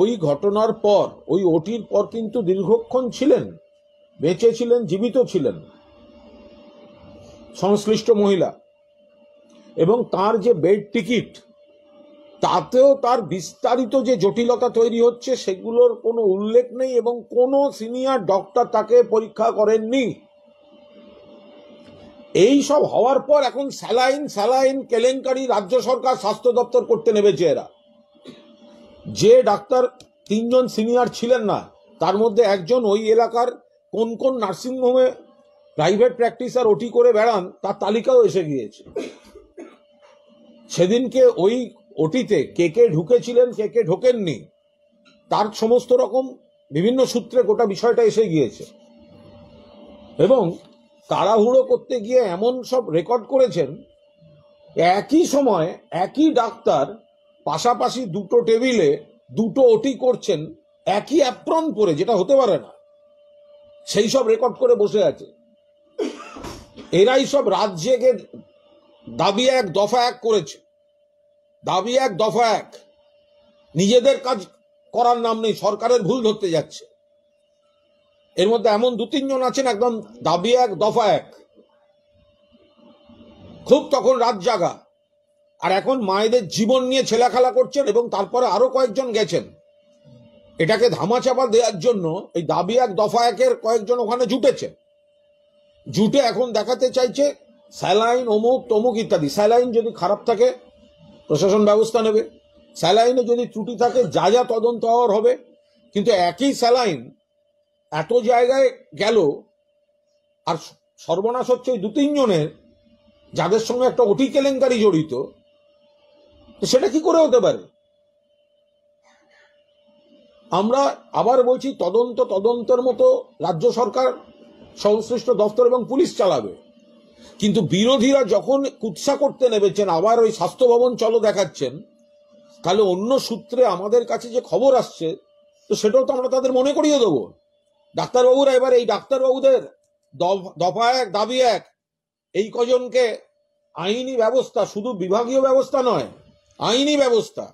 ওই ঘটনার পর, ওই ওটির পর কিন্তু দীর্ঘক্ষণ ছিলেন, বেঁচে ছিলেন, জীবিত ছিলেন সংশ্লিষ্ট মহিলা, এবং তার যে বেড টিকিট, তাতেও তার বিস্তারিত যে জটিলতা তৈরি হচ্ছে সেগুলোর কোনো উল্লেখ নেই, এবং কোনো সিনিয়র ডক্টর তাকে পরীক্ষা করেননি। এই সব হওয়ার পর এখন স্যালাইন কেলেঙ্কারি রাজ্য সরকার স্বাস্থ্য দপ্তর করতে নেমেছে। এরা যে ডাক্তার 3 জন সিনিয়র ছিলেন না, তার মধ্যে একজন ওই এলাকার কোন কোন নার্সিংহোমে প্রাইভেট প্র্যাকটিসার ওটি করে বেড়ান তার তালিকাও এসে গিয়েছে। সেদিনকে ওই ওটিতে কে কে ঢুকেছিলেন, কে কে ঢোকেননি, তার সমস্ত রকম বিভিন্ন সূত্রে গোটা বিষয়টা এসে গিয়েছে। এবং তাড়াহুড়ো করতে গিয়ে এমন সব রেকর্ড করেছেন, একই সময় একই ডাক্তার পাশাপাশি দুটো টেবিলে দুটো ওটি করছেন একই অ্যাপ্রন পরে, যেটা হতে পারে না, সেই সব রেকর্ড করে বসে আছে। এরাই সব রাত জেগে দাবি এক দফা এক করেছে, দাবি এক দফা এক। নিজেদের কাজ করার নাম নেই, সরকারের ভুল ধরতে যাচ্ছে। এর মধ্যে এমন 2-3 জন আছেন একদম দাবি এক দফা এক, খুব তখন রাত জাগা, আর এখন মায়েদের জীবন নিয়ে ছেলেখেলা করছেন। এবং তারপরে আরো কয়েকজন গেছেন এটাকে ধামাচাপা দেওয়ার জন্য। এই দাবি এক দফা একের কয়েকজন ওখানে জুটে এখন দেখাতে চাইছে স্যালাইন অমুক তমুক ইত্যাদি। স্যালাইন যদি খারাপ থাকে প্রশাসন ব্যবস্থা নেবে, স্যালাইনে যদি ত্রুটি থাকে যা যা তদন্ত হওয়ার হবে। কিন্তু একই স্যালাইন এত জায়গায় গেল, আর সর্বনাশ হচ্ছে ওই 2-3 জনের, যাদের সঙ্গে একটা ওটি কেলেঙ্কারি জড়িত। সেটা কি করে হতে পারে? আমরা আবার বলছি, তদন্তের মতো রাজ্য সরকার, সংশ্লিষ্ট দপ্তর এবং পুলিশ চালাবে। কিন্তু বিরোধীরা যখন কুৎসা করতে নেমেছেন, আবার ওই স্বাস্থ্য ভবন চলো দেখাচ্ছেন, তাহলে অন্য সূত্রে আমাদের কাছে যে খবর আসছে, তো সেটাও তো আমরা তাদের মনে করিয়ে দেবো। ডাক্তারবাবুরা এবার এই ডাক্তারবাবুদের দফা এক দাবি এক, এই কজনকে আইনি ব্যবস্থা, শুধু বিভাগীয় ব্যবস্থা নয়, আইনি ব্যবস্থা,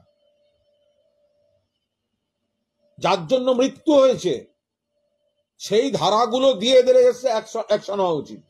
যার জন্য মৃত্যু হয়েছে সেই ধারাগুলো দিয়ে এদের এসে অ্যাকশন হওয়া উচিত।